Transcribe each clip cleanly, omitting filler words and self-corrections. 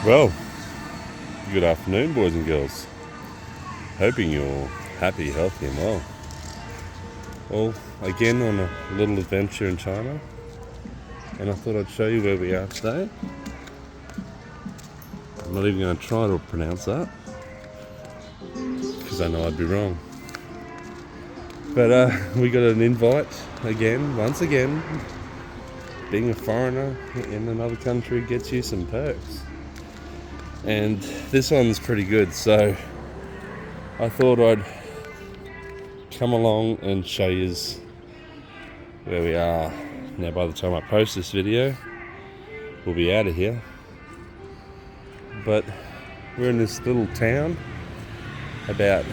Well, good afternoon, boys and girls. Hoping you're happy, healthy, and well. Well, again on a little adventure in China, and I thought I'd show you where we are today. I'm not even going to try to pronounce that because I know I'd be wrong. But we got an invite once again. Being a foreigner in another country gets you some perks. And this one's pretty good, so I thought I'd come along and show you where we are. Now by the time I post this video, we'll be out of here. But we're in this little town about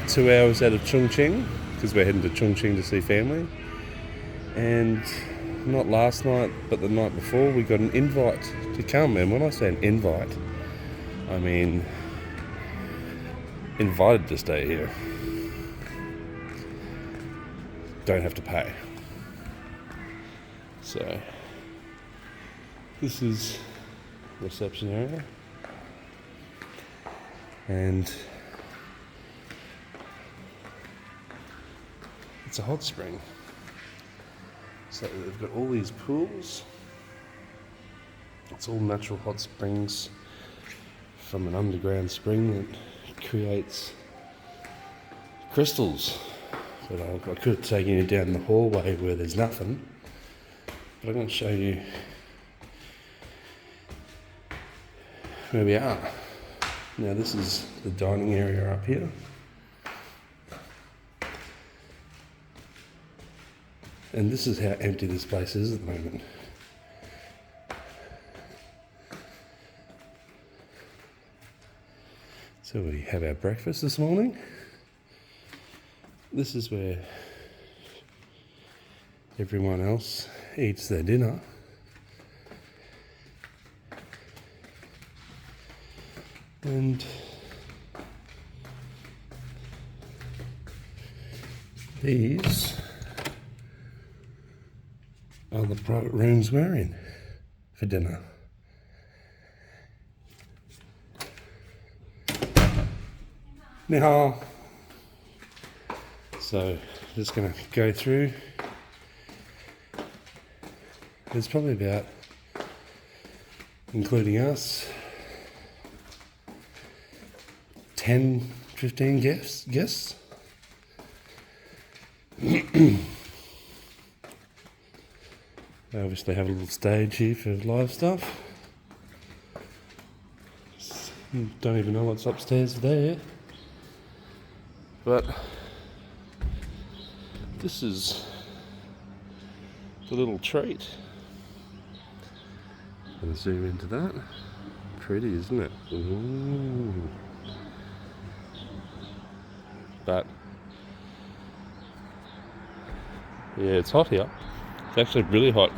2 hours out of Chongqing, because we're heading to Chongqing to see family. And not last night, but the night before, we got an invite to come. And when I say an invite, I mean invited to stay here. Don't have to pay. So this is reception area, and it's a hot spring. So they've got all these pools. It's all natural hot springs from an underground spring that creates crystals. But I could have taken you down the hallway where there's nothing. But I'm going to show you where we are. Now this is the dining area up here. And this is how empty this place is at the moment. So we have our breakfast this morning. This is where everyone else eats their dinner. And these are the private rooms we're in for dinner. Now, so just going to go through. There's probably about, including us, 10, 15 guests. They obviously have a little stage here for live stuff. Don't even know what's upstairs there. But this is the little treat. I'm going to zoom into that. Pretty, isn't it? Ooh. But yeah, it's hot here. It's actually really hot.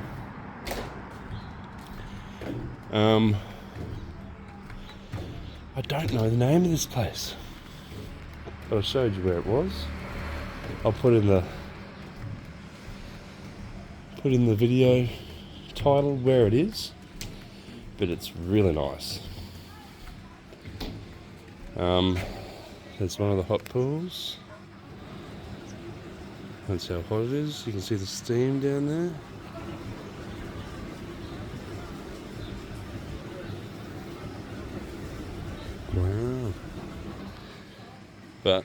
I don't know the name of this place, but I showed you where it was. I'll put in the video title where it is, but it's really nice. There's one of the hot pools. That's how hot it is. You can see the steam down there. Wow. But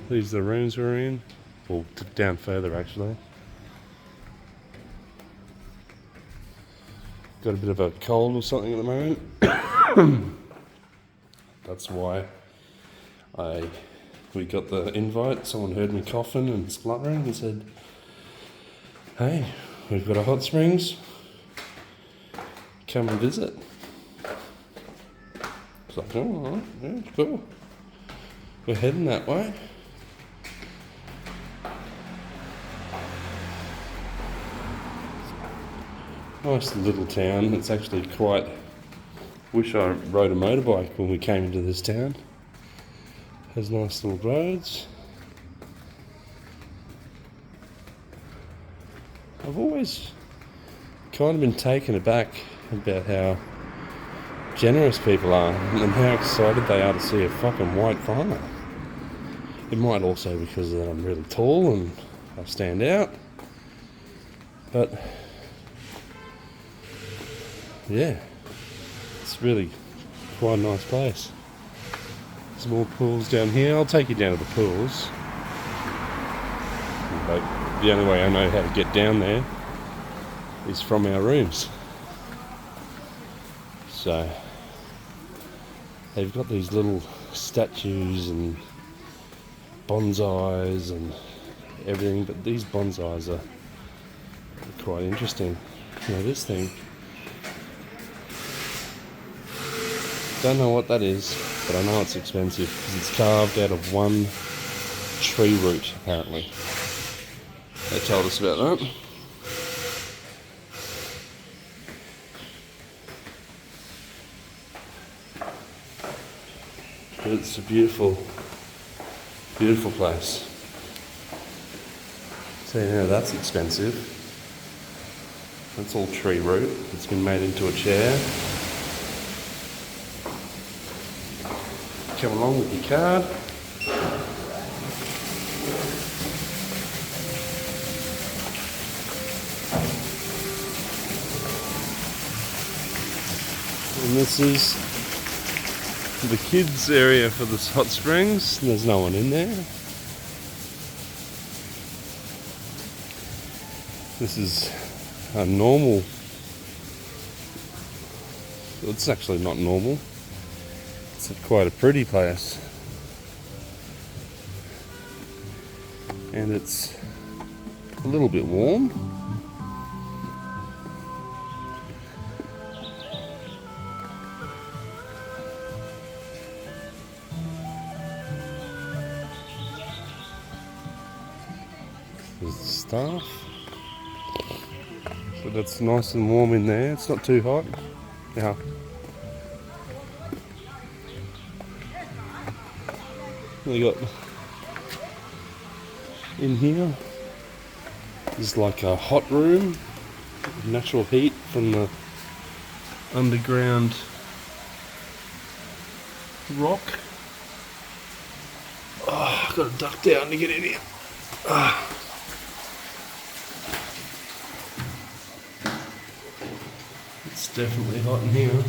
these are the rooms we're in. Well, down further actually. Got a bit of a cold or something at the moment. That's why we got the invite. Someone heard me coughing and spluttering and said, "Hey, we've got a hot springs. Come and visit." It's like, "Oh, all right, yeah, cool. We're heading that way." Nice little town. It's actually quite... Wish I rode a motorbike when we came into this town. Has nice little roads. I've always kind of been taken aback about how generous people are and how excited they are to see a fucking white fauna. It might also be because that I'm really tall and I stand out. But yeah, it's really quite a nice place. Some more pools down here. I'll take you down to the pools. But the only way I know how to get down there is from our rooms. So they've got these little statues and bonsais and everything, but these bonsais are quite interesting. Now this thing, don't know what that is, but I know it's expensive because it's carved out of one tree root apparently. They told us about that. But it's a beautiful, beautiful place. So now that's expensive. That's all tree root. It's been made into a chair. Come along with your card. And this is the kids area for the hot springs. There's no one in there. This is a normal. It's actually not normal. It's quite a pretty place. And it's a little bit warm. There's the staff. So that's nice and warm in there. It's not too hot. Yeah. We got in here is like a hot room, natural heat from the underground rock. Oh, I've got to duck down to get in here. It's definitely hot in here.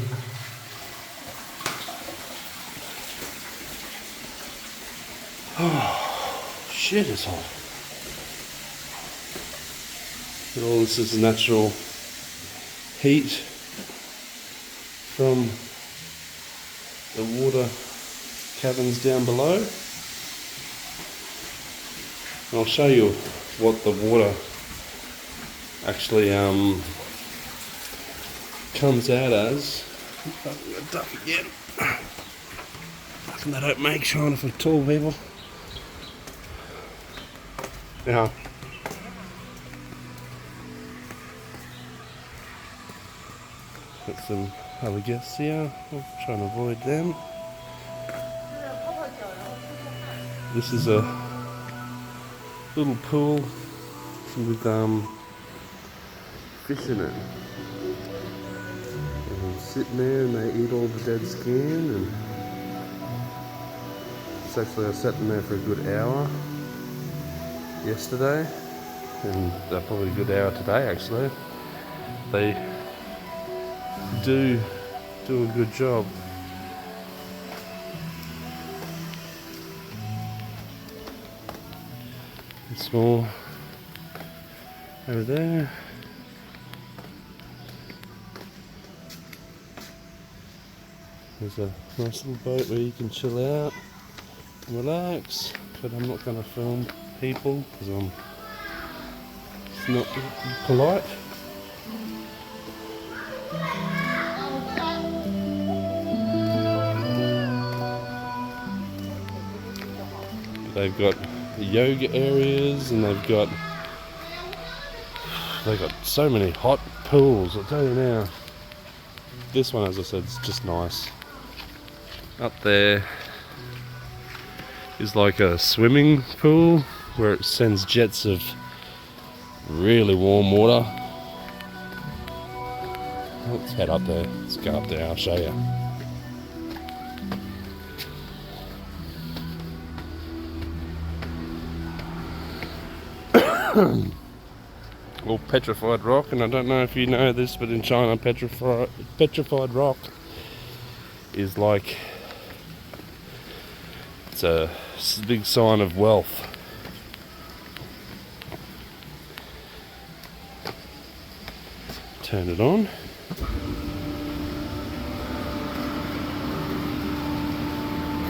Oh, shit, it's hot. And all this is natural heat from the water caverns down below. And I'll show you what the water actually comes out as. Fucking got duck again. Fucking they don't make shine for tall people. Yeah. Got some other guests here. I'll try and avoid them. This is a little pool with fish in it. And sitting there and they eat all the dead skin, and it's actually I sat in there for a good hour yesterday, and probably a good hour today actually. They do a good job. It's more over there. There's a nice little boat where you can chill out and relax, but I'm not going to film people because it's not polite. They've got yoga areas, and they've got so many hot pools. I'll tell you now. This one, as I said, is just nice. Up there is like a swimming pool where it sends jets of really warm water. Let's head up there. Let's go up there, I'll show you. Well, petrified rock, and I don't know if you know this, but in China, petrified rock is like, it's a big sign of wealth. Turn it on.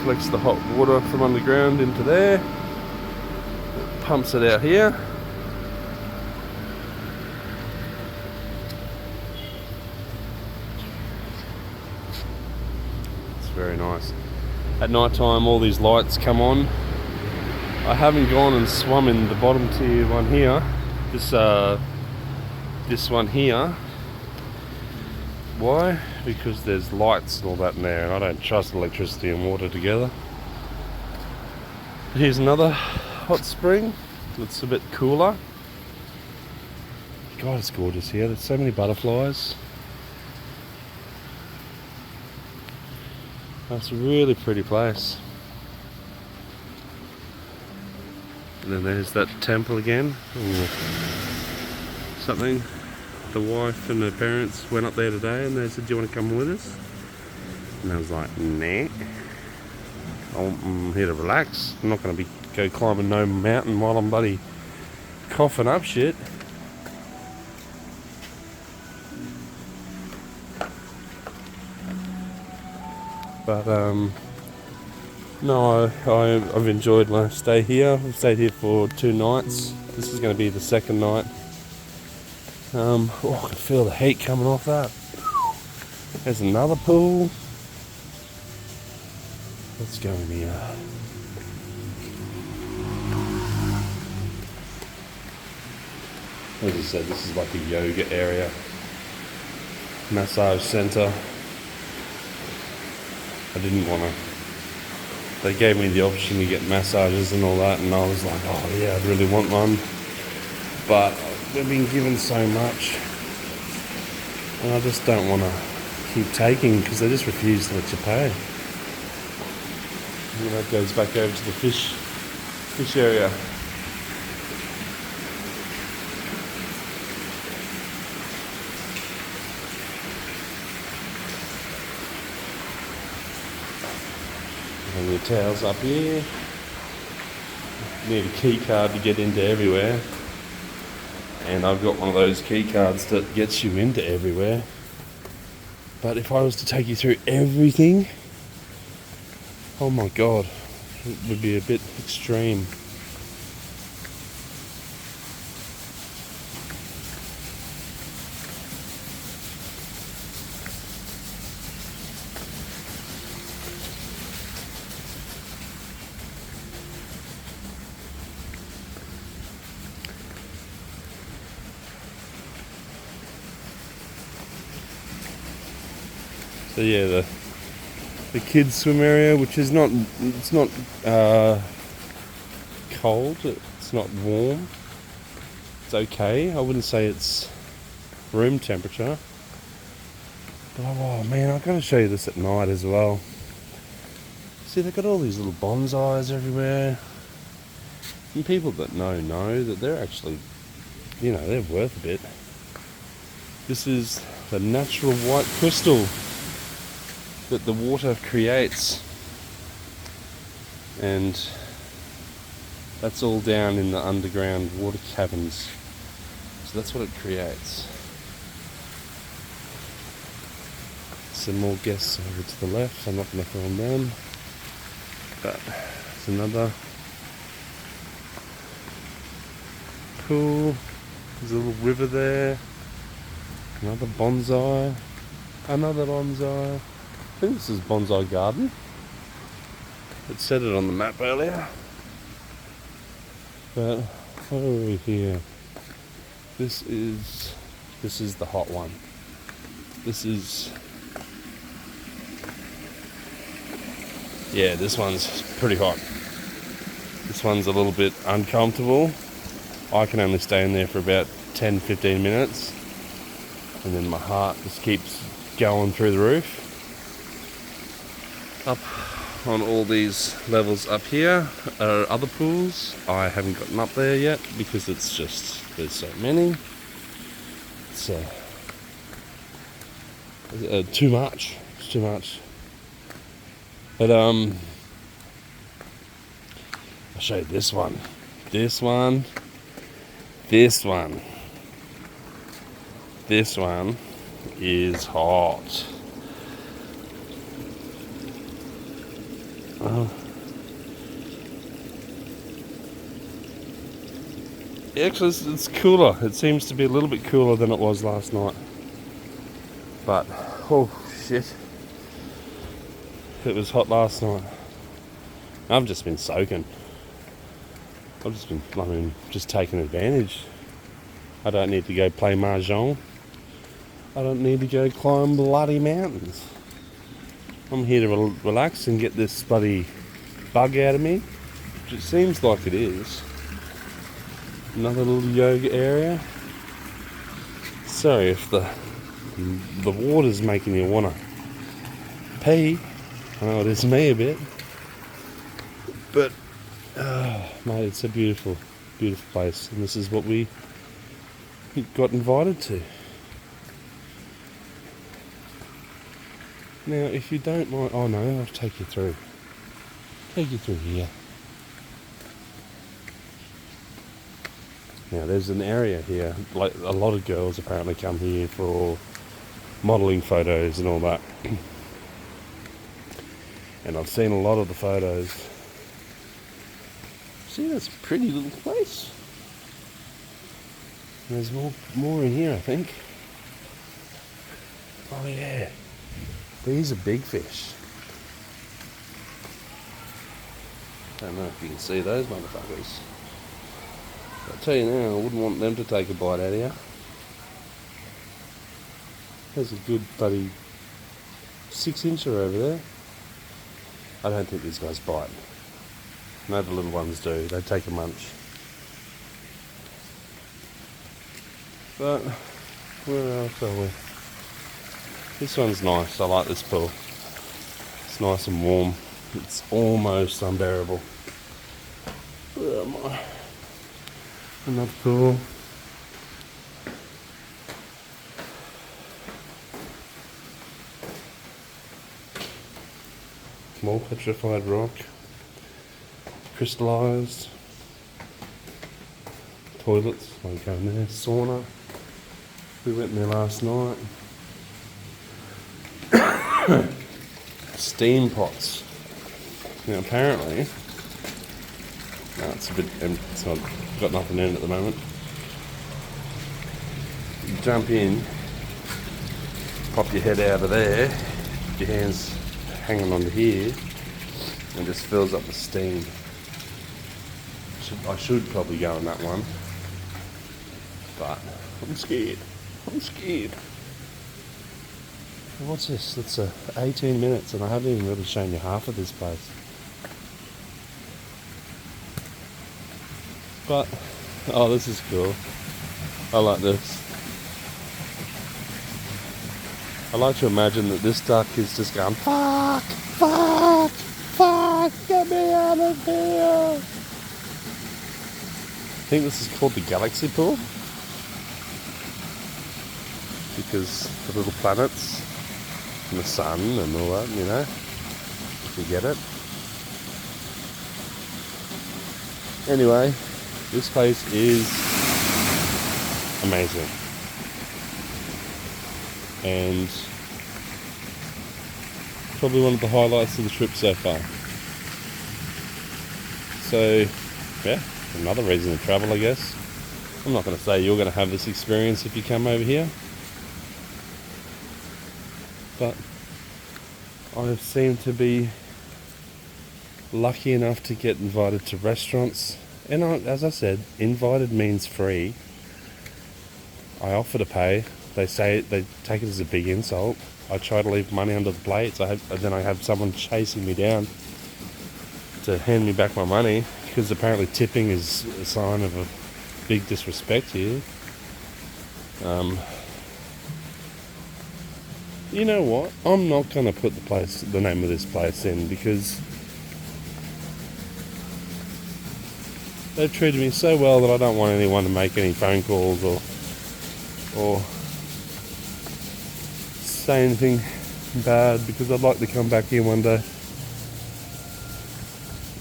Collects the hot water from underground into there. Pumps it out here. It's very nice. At night time, all these lights come on. I haven't gone and swum in the bottom tier one here. This one here. Why? Because there's lights and all that in there, and I don't trust electricity and water together. Here's another hot spring. It's a bit cooler. God, it's gorgeous here. There's so many butterflies. That's a really pretty place. And then there's that temple again. Ooh. Something. The wife and her parents went up there today and they said, "Do you want to come with us?" And I was like, "Nah. I'm here to relax. I'm not going to go climbing no mountain while I'm bloody coughing up shit." But no, I've enjoyed my stay here. I've stayed here for 2 nights. This is going to be the second night. I can feel the heat coming off that. There's another pool. Let's go in here. As I said, this is like a yoga area. Massage center. I didn't want to. They gave me the option to get massages and all that, and I was like, oh yeah, I'd really want one. But we've been given so much, and I just don't want to keep taking because they just refuse to let you pay. And that goes back over to the fish area. And your towels up here. You need a key card to get into everywhere. And I've got one of those key cards that gets you into everywhere. But if I was to take you through everything, oh my god, it would be a bit extreme. So yeah, the kids swim area, which is not, it's not cold, it's not warm, it's okay. I wouldn't say it's room temperature. But oh man, I've got to show you this at night as well. See, they've got all these little bonsais everywhere. And people that know that they're actually, you know, they're worth a bit. This is the natural white crystal that the water creates, and that's all down in the underground water caverns, so that's what it creates. Some more guests over to the left. I'm not going to film them, but it's another pool. There's a little river there, another bonsai, another bonsai. I think this is Bonsai Garden. It said it on the map earlier. But over here, this is the hot one. Yeah, this one's pretty hot. This one's a little bit uncomfortable. I can only stay in there for about 10-15 minutes. And then my heart just keeps going through the roof. Up on all these levels up here are other pools. I haven't gotten up there yet because it's just, there's so many. It's too much. It's too much. But I'll show you this one. This one. This one. This one is hot. Actually, it's cooler. It seems to be a little bit cooler than it was last night. But, oh shit. It was hot last night. I've just been soaking. Just taking advantage. I don't need to go play mahjong. I don't need to go climb bloody mountains. I'm here to relax and get this bloody bug out of me, which it seems like it is. Another little yoga area. Sorry if the water's making you wanna pee. I know it is me a bit, but mate, it's a beautiful, beautiful place, and this is what we got invited to. Now, if you don't mind, oh no, I'll take you through. Take you through here. Now, there's an area here, like a lot of girls apparently come here for modelling photos and all that. And I've seen a lot of the photos. See, that's a pretty little place. There's more in here, I think. Oh yeah. These are big fish. Don't know if you can see those motherfuckers. I'll tell you now, I wouldn't want them to take a bite out of you. There's a good bloody 6-incher over there. I don't think these guys bite. No, the little ones do. They take a munch. But where else are we? This one's nice. I like this pool. It's nice and warm. It's almost unbearable. Where am I? Another pool. More petrified rock. Crystallised. Toilets. Won't go in there. Sauna. We went in there last night. Steam pots. Now apparently, no, it's a bit empty. It's not got nothing in it at the moment. You jump in, pop your head out of there, your hands hanging onto here, and just fills up with steam. I should probably go in that one, but I'm scared. I'm scared. What's this? That's 18 minutes and I haven't even really shown you half of this place. But, oh, this is cool. I like this. I like to imagine that this duck is just going, fuck, fuck, fuck, get me out of here. I think this is called the Galaxy Pool. Because the little planets and the sun and all that, you know, you get it. Anyway, this place is amazing. And probably one of the highlights of the trip so far. So, yeah, another reason to travel, I guess. I'm not going to say you're going to have this experience if you come over here. But I seem to be lucky enough to get invited to restaurants. And as I said, invited means free. I offer to pay. They say they take it as a big insult. I try to leave money under the plates. Then I have someone chasing me down to hand me back my money, because apparently tipping is a sign of a big disrespect here. You know what? I'm not going to put the name of this place in because they've treated me so well that I don't want anyone to make any phone calls or say anything bad, because I'd like to come back here one day.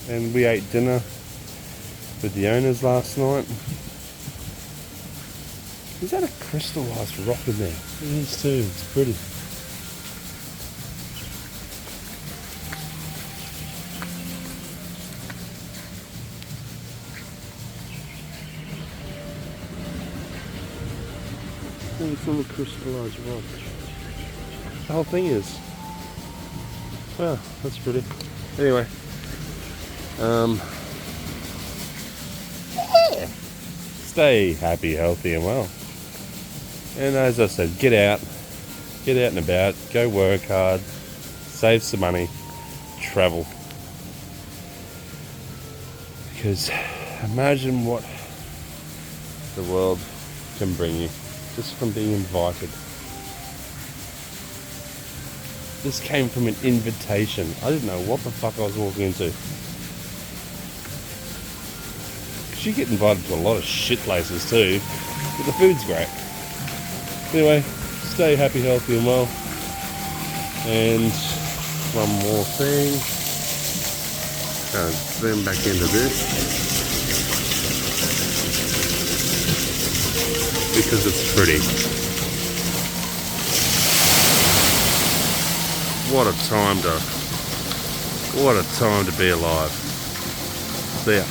And we ate dinner with the owners last night. Is that a crystallised rock in there? It is too, it's pretty. It's all a crystallised rock. The whole thing is. Wow, that's pretty. Anyway. Stay happy, healthy and well. And as I said, get out and about, go work hard, save some money, travel. Because imagine what the world can bring you just from being invited. This came from an invitation. I didn't know what the fuck I was walking into. You get invited to a lot of shit places too, but the food's great. Anyway, stay happy, healthy and well. And one more thing. Zoom back into this because it's pretty. What a time to be alive. See ya.